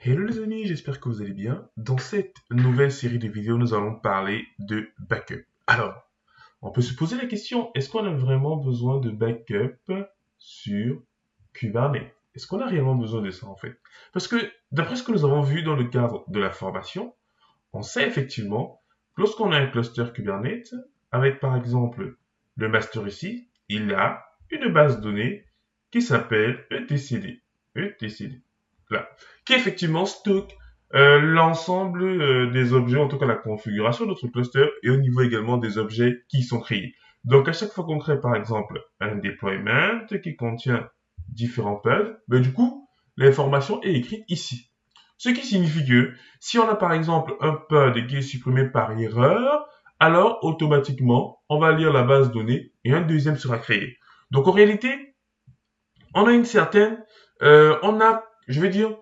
Hello les amis, j'espère que vous allez bien. Dans cette nouvelle série de vidéos, nous allons parler de backup. Alors, on peut se poser la question, est-ce qu'on a vraiment besoin de backup sur Kubernetes? Est-ce qu'on a réellement besoin de ça en fait? Parce que d'après ce que nous avons vu dans le cadre de la formation, on sait effectivement que lorsqu'on a un cluster Kubernetes, avec par exemple le master ici, il a une base de données qui s'appelle etcd. etcd. Là, qui effectivement stocke l'ensemble des objets, en tout cas la configuration de notre cluster, et au niveau également des objets qui sont créés. Donc à chaque fois qu'on crée par exemple un deployment qui contient différents pods, ben, du coup, l'information est écrite ici. Ce qui signifie que si on a par exemple un pod qui est supprimé par erreur, alors automatiquement, on va lire la base de données et un deuxième sera créé. Donc en réalité, on a une certaine, je vais dire,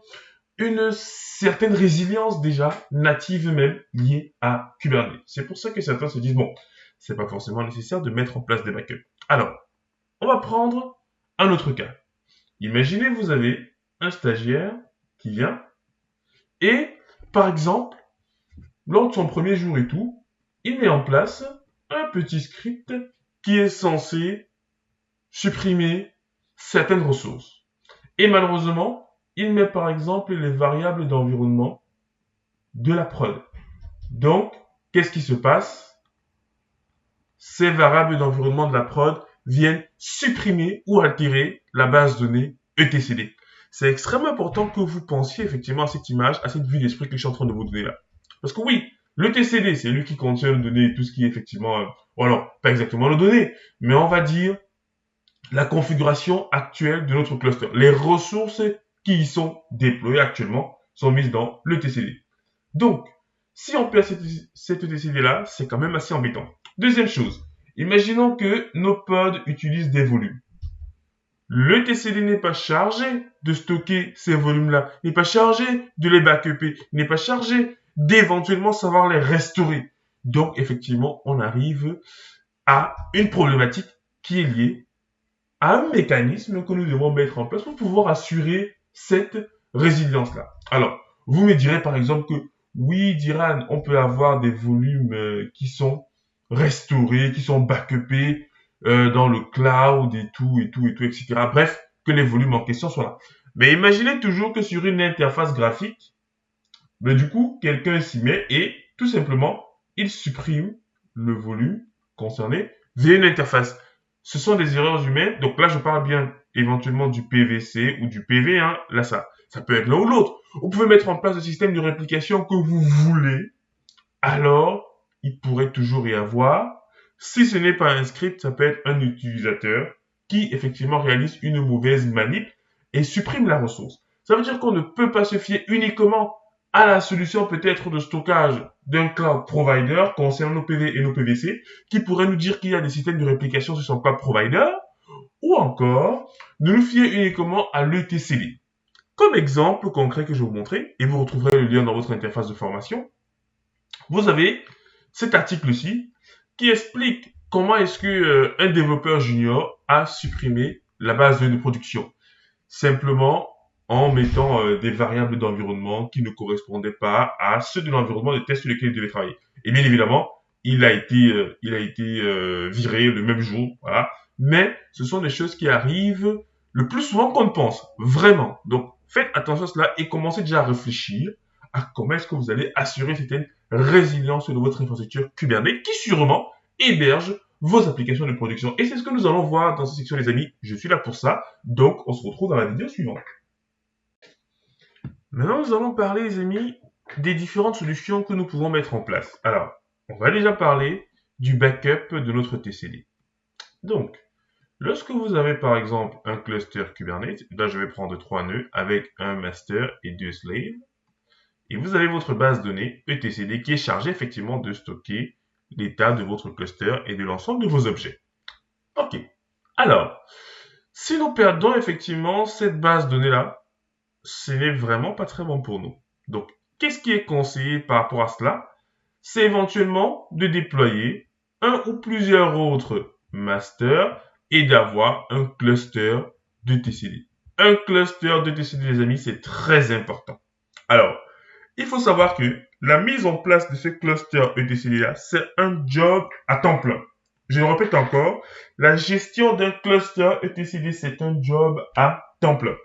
une certaine résilience déjà native même liée à Kubernetes. C'est pour ça que certains se disent, bon, c'est pas forcément nécessaire de mettre en place des backups. Alors, on va prendre un autre cas. Imaginez, vous avez un stagiaire qui vient et, par exemple, lors de son premier jour et tout, il met en place un petit script qui est censé supprimer certaines ressources. Et malheureusement, il met par exemple les variables d'environnement de la prod. Donc, qu'est-ce qui se passe? Ces variables d'environnement de la prod viennent supprimer ou altérer la base de données etcd. C'est extrêmement important que vous pensiez effectivement à cette image, à cette vue d'esprit que je suis en train de vous donner là. Parce que oui, le TCD, c'est lui qui contient les données, tout ce qui est effectivement, ou alors pas exactement les données, mais on va dire la configuration actuelle de notre cluster. Les ressources qui y sont déployées actuellement sont mises dans le TCD. Donc, si on perd cette TCD-là, c'est quand même assez embêtant. Deuxième chose, imaginons que nos pods utilisent des volumes. Le TCD n'est pas chargé de stocker ces volumes-là, n'est pas chargé de les backuper, n'est pas chargé d'éventuellement savoir les restaurer. Donc, effectivement, on arrive à une problématique qui est liée à un mécanisme que nous devons mettre en place pour pouvoir assurer cette résilience-là. Alors, vous me direz par exemple que oui, Diran, on peut avoir des volumes qui sont restaurés, qui sont backupés dans le cloud et tout, et tout, et tout, etc. Bref, que les volumes en question soient là. Mais imaginez toujours que sur une interface graphique, ben, du coup, quelqu'un s'y met et tout simplement, il supprime le volume concerné via une interface. Ce sont des erreurs humaines. Donc là, je parle bien éventuellement du PVC ou du PV. Hein. Là, ça peut être l'un ou l'autre. Vous pouvez mettre en place le système de réplication que vous voulez. Alors, il pourrait toujours y avoir. Si ce n'est pas un script, ça peut être un utilisateur qui effectivement réalise une mauvaise manip et supprime la ressource. Ça veut dire qu'on ne peut pas se fier uniquement à la solution peut-être de stockage d'un cloud provider concernant nos PV et nos PVC qui pourrait nous dire qu'il y a des systèmes de réplication sur son cloud provider ou encore de nous fier uniquement à l'ETCD. Comme exemple concret que je vais vous montrer, et vous retrouverez le lien dans votre interface de formation, vous avez cet article-ci qui explique comment est-ce que un développeur junior a supprimé la base de production. Simplement en mettant des variables d'environnement qui ne correspondaient pas à ceux de l'environnement de test sur lequel il devait travailler. Et bien évidemment, il a été viré le même jour, voilà. Mais ce sont des choses qui arrivent le plus souvent qu'on ne pense, vraiment. Donc, faites attention à cela et commencez déjà à réfléchir à comment est-ce que vous allez assurer cette résilience de votre infrastructure Kubernetes qui sûrement héberge vos applications de production. Et c'est ce que nous allons voir dans cette section, les amis. Je suis là pour ça. Donc, on se retrouve dans la vidéo suivante. Maintenant, nous allons parler, les amis, des différentes solutions que nous pouvons mettre en place. Alors, on va déjà parler du backup de notre TCD. Donc, lorsque vous avez par exemple un cluster Kubernetes, là je vais prendre 3 nœuds avec un master et 2 slaves, et vous avez votre base de données etcd qui est chargée effectivement de stocker l'état de votre cluster et de l'ensemble de vos objets. Ok. Alors, si nous perdons effectivement cette base de données-là, ce n'est vraiment pas très bon pour nous. Donc, qu'est-ce qui est conseillé par rapport à cela? C'est éventuellement de déployer un ou plusieurs autres masters et d'avoir un cluster de TCD. Un cluster de TCD, les amis, c'est très important. Alors, il faut savoir que la mise en place de ce cluster etcd-là, c'est un job à temps plein. Je le répète encore, la gestion d'un cluster etcd, c'est un job à temps plein.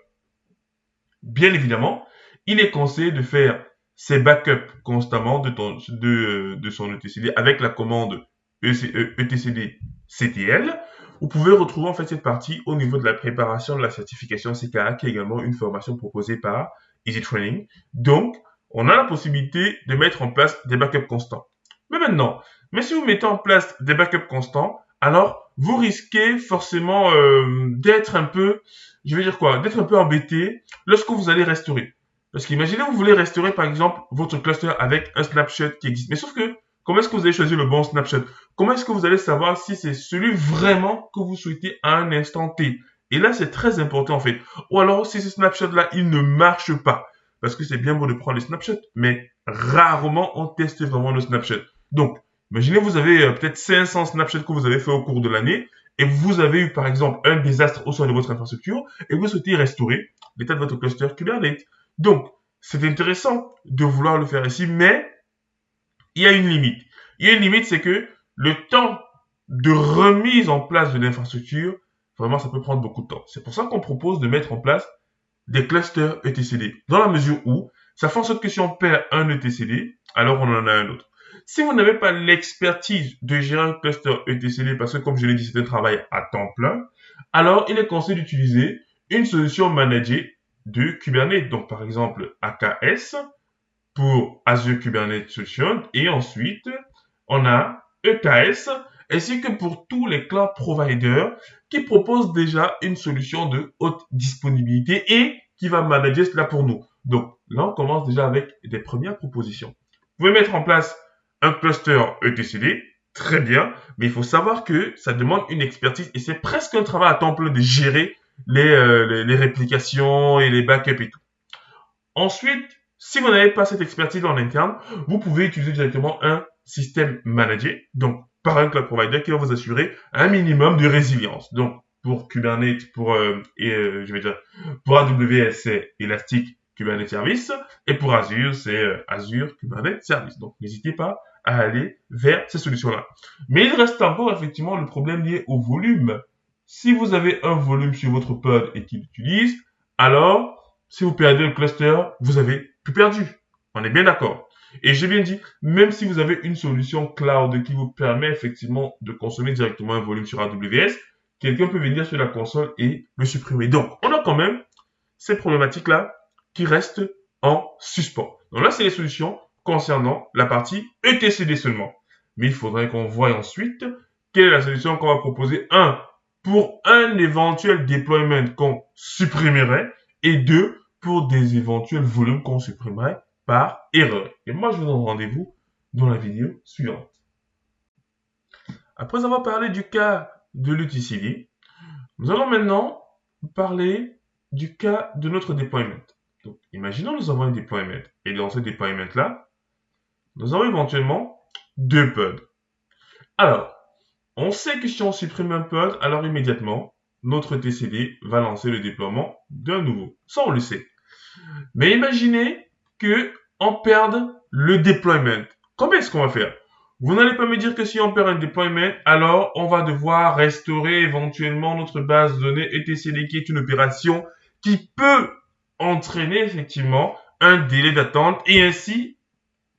Bien évidemment, il est conseillé de faire ses backups constamment de son etcd avec la commande etcd ctl. Vous pouvez retrouver en fait cette partie au niveau de la préparation de la certification CKA, qui est également une formation proposée par Easy Training. Donc, on a la possibilité de mettre en place des backups constants. Mais si vous mettez en place des backups constants, alors vous risquez forcément d'être un peu, je vais dire quoi, d'être un peu embêté lorsque vous allez restaurer. Parce qu'imaginez, vous voulez restaurer par exemple votre cluster avec un snapshot qui existe. Mais sauf que, comment est-ce que vous allez choisir le bon snapshot? Comment est-ce que vous allez savoir si c'est celui vraiment que vous souhaitez à un instant T? Et là, c'est très important en fait. Ou alors, si ce snapshot-là, il ne marche pas. Parce que c'est bien beau de prendre les snapshots, mais rarement on teste vraiment le snapshot. Donc, imaginez, vous avez peut-être 500 snapshots que vous avez fait au cours de l'année et vous avez eu par exemple un désastre au sein de votre infrastructure et vous souhaitez restaurer l'état de votre cluster Kubernetes. Donc, c'est intéressant de vouloir le faire ici, mais il y a une limite. Il y a une limite, c'est que le temps de remise en place de l'infrastructure, vraiment, ça peut prendre beaucoup de temps. C'est pour ça qu'on propose de mettre en place des clusters etcd, dans la mesure où ça fait en sorte que si on perd un etcd, alors on en a un autre. Si vous n'avez pas l'expertise de gérer un cluster etcd, parce que comme je l'ai dit, c'est un travail à temps plein, alors il est conseillé d'utiliser une solution managée de Kubernetes. Donc par exemple AKS pour Azure Kubernetes Solution, et ensuite on a EKS, ainsi que pour tous les cloud providers qui proposent déjà une solution de haute disponibilité et qui va manager cela pour nous. Donc là, on commence déjà avec des premières propositions. Vous pouvez mettre en place un cluster etcd, très bien, mais il faut savoir que ça demande une expertise et c'est presque un travail à temps plein de gérer les réplications et les backups et tout. Ensuite, si vous n'avez pas cette expertise en interne, vous pouvez utiliser directement un système managé, donc par un cloud provider qui va vous assurer un minimum de résilience. Donc, pour Kubernetes, je vais dire, pour AWS, c'est Elastic Kubernetes Service, et pour Azure, c'est Azure Kubernetes Service. Donc, n'hésitez pas à aller vers ces solutions-là. Mais il reste encore effectivement le problème lié au volume. Si vous avez un volume sur votre pod et qu'il utilise, alors si vous perdez le cluster, vous avez tout perdu. On est bien d'accord. Et j'ai bien dit, même si vous avez une solution cloud qui vous permet effectivement de consommer directement un volume sur AWS, quelqu'un peut venir sur la console et le supprimer. Donc, on a quand même ces problématiques-là qui restent en suspens. Donc là, c'est les solutions concernant la partie etcd seulement. Mais il faudrait qu'on voie ensuite quelle est la solution qu'on va proposer. Un, pour un éventuel deployment qu'on supprimerait. Et deux, pour des éventuels volumes qu'on supprimerait par erreur. Et moi, je vous donne rendez-vous dans la vidéo suivante. Après avoir parlé du cas de l'UTCD, nous allons maintenant parler du cas de notre deployment. Donc, imaginons nous avons un deployment. Et dans ce deployment-là, nous avons éventuellement deux pods. Alors, on sait que si on supprime un pod, alors immédiatement, notre TCD va lancer le déploiement d'un nouveau. Ça, on le sait. Mais imaginez que on perde le deployment. Comment est-ce qu'on va faire? Vous n'allez pas me dire que si on perd un deployment, alors on va devoir restaurer éventuellement notre base de données etcd, qui est une opération qui peut entraîner effectivement un délai d'attente et ainsi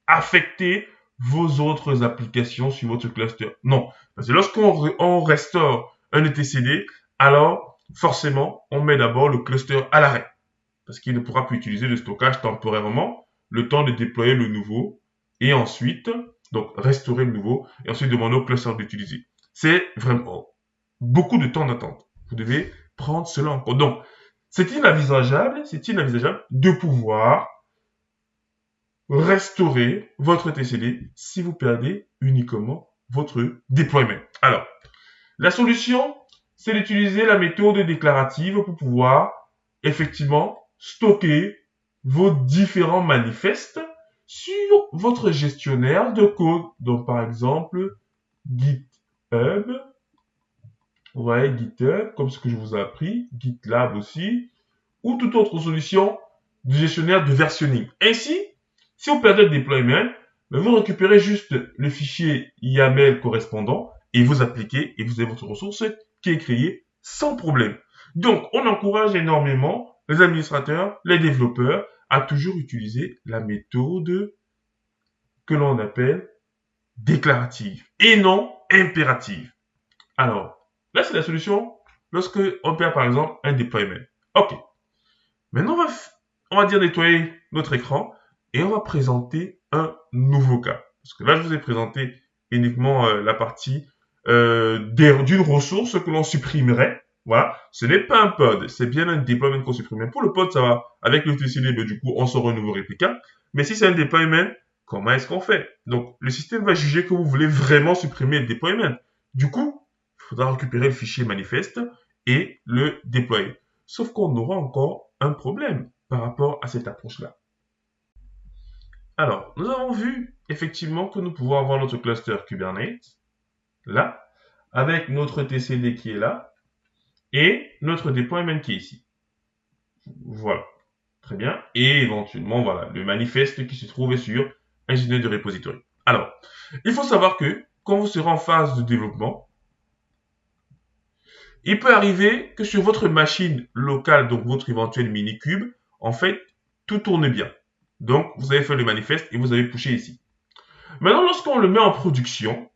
affecter vos autres applications sur votre cluster. Non, parce que lorsqu'on restaure un etcd, alors forcément on met d'abord le cluster à l'arrêt parce qu'il ne pourra plus utiliser le stockage temporairement, le temps de déployer le nouveau, et ensuite, donc restaurer le nouveau, et ensuite demander au cluster d'utiliser. C'est vraiment beaucoup de temps d'attente. Vous devez prendre cela en compte. Donc, c'est inenvisageable de pouvoir restaurer votre TCD si vous perdez uniquement votre deployment. Alors, la solution, c'est d'utiliser la méthode déclarative pour pouvoir effectivement stocker vos différents manifestes sur votre gestionnaire de code. Donc, par exemple, GitHub, vous voyez GitHub, comme ce que je vous ai appris, GitLab aussi, ou toute autre solution du gestionnaire de versionning. Ainsi, si vous perdez le deployment, vous récupérez juste le fichier YAML correspondant et vous appliquez et vous avez votre ressource qui est créée sans problème. Donc, on encourage énormément les administrateurs, les développeurs à toujours utiliser la méthode que l'on appelle déclarative et non impérative. Alors, là, c'est la solution lorsque on perd par exemple un deployment. Ok. Maintenant, on va dire nettoyer notre écran et on va présenter un nouveau cas. Parce que là, je vous ai présenté uniquement la partie d'une ressource que l'on supprimerait. Voilà, ce n'est pas un pod, c'est bien un deployment qu'on supprime. Pour le pod, ça va, avec le TCD, du coup, on sort un nouveau réplica. Mais si c'est un deployment, comment est-ce qu'on fait? Donc, le système va juger que vous voulez vraiment supprimer le deployment. Du coup, il faudra récupérer le fichier manifeste et le déployer. Sauf qu'on aura encore un problème par rapport à cette approche-là. Alors, nous avons vu effectivement que nous pouvons avoir notre cluster Kubernetes, là, avec notre TCD qui est là, et notre deployment qui est ici. Voilà. Très bien. Et éventuellement, voilà, le manifeste qui se trouve sur ingénieur de repository. Alors, il faut savoir que quand vous serez en phase de développement, il peut arriver que sur votre machine locale, donc votre éventuel mini-cube, en fait, tout tourne bien. Donc, vous avez fait le manifeste et vous avez pushé ici. Maintenant, lorsqu'on le met en production,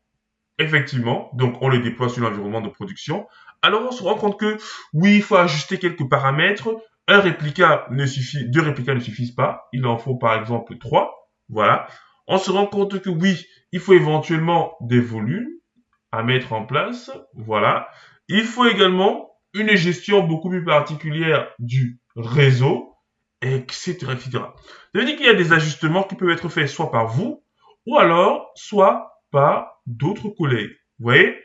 effectivement, donc on le déploie sur l'environnement de production, alors on se rend compte que oui, il faut ajuster quelques paramètres. Un réplica ne suffit, deux réplicas ne suffisent pas. Il en faut par exemple 3. Voilà. On se rend compte que oui, il faut éventuellement des volumes à mettre en place. Voilà. Il faut également une gestion beaucoup plus particulière du réseau, etc., etc. Ça veut dire qu'il y a des ajustements qui peuvent être faits soit par vous, ou alors soit par d'autres collègues. Vous voyez?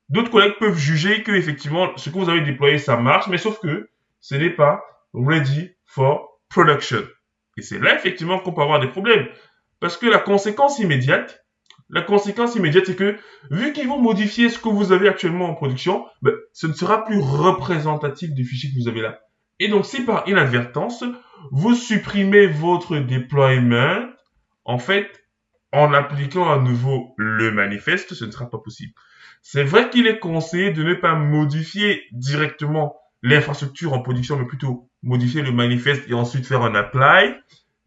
D'autres collègues peuvent juger que effectivement ce que vous avez déployé ça marche, mais sauf que ce n'est pas ready for production. Et c'est là effectivement qu'on peut avoir des problèmes. Parce que la conséquence immédiate, c'est que vu qu'ils vont modifier ce que vous avez actuellement en production, ce ne sera plus représentatif du fichier que vous avez là. Et donc si par inadvertance, vous supprimez votre deployment, en fait, en appliquant à nouveau le manifeste, ce ne sera pas possible. C'est vrai qu'il est conseillé de ne pas modifier directement l'infrastructure en production, mais plutôt modifier le manifeste et ensuite faire un apply.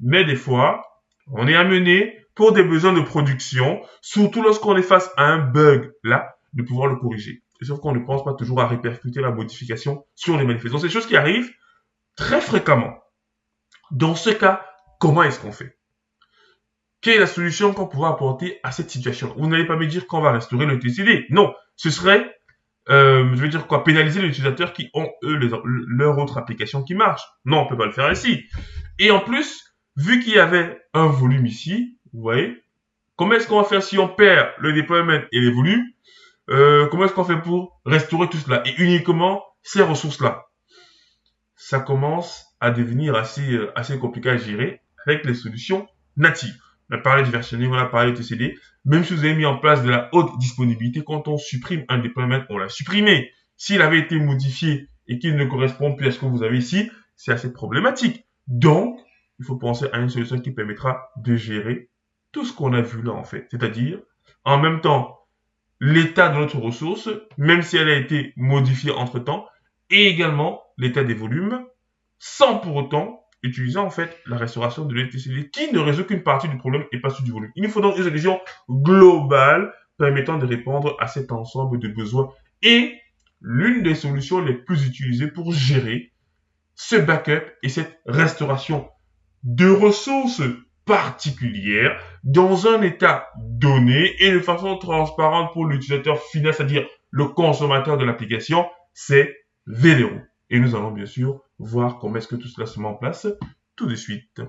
Mais des fois, on est amené, pour des besoins de production, surtout lorsqu'on est face à un bug là, de pouvoir le corriger. Sauf qu'on ne pense pas toujours à répercuter la modification sur les manifestes. Donc, c'est des choses qui arrivent très fréquemment. Dans ce cas, comment est-ce qu'on fait? Quelle est la solution qu'on pourra apporter à cette situation? Vous n'allez pas me dire qu'on va restaurer le TCD. Non, ce serait, pénaliser les utilisateurs qui ont, eux, leur autre application qui marche. Non, on ne peut pas le faire ici. Et en plus, vu qu'il y avait un volume ici, vous voyez, comment est-ce qu'on va faire si on perd le deployment et les volumes? Comment est-ce qu'on fait pour restaurer tout cela et uniquement ces ressources-là? Ça commence à devenir assez compliqué à gérer avec les solutions natives. On a parlé du versionning, on a parlé du TCD. Même si vous avez mis en place de la haute disponibilité, quand on supprime un deployment, on l'a supprimé. S'il avait été modifié et qu'il ne correspond plus à ce que vous avez ici, c'est assez problématique. Donc, il faut penser à une solution qui permettra de gérer tout ce qu'on a vu là, en fait. C'est-à-dire, en même temps, l'état de notre ressource, même si elle a été modifiée entre-temps, et également l'état des volumes, sans pour autant utiliser en fait la restauration de l'électricité qui ne résout qu'une partie du problème et pas celui du volume. Il nous faut donc une solution globale permettant de répondre à cet ensemble de besoins et l'une des solutions les plus utilisées pour gérer ce backup et cette restauration de ressources particulières dans un état donné et de façon transparente pour l'utilisateur final, c'est-à-dire le consommateur de l'application, c'est Velero. Et nous allons bien sûr voir comment est-ce que tout cela se met en place tout de suite.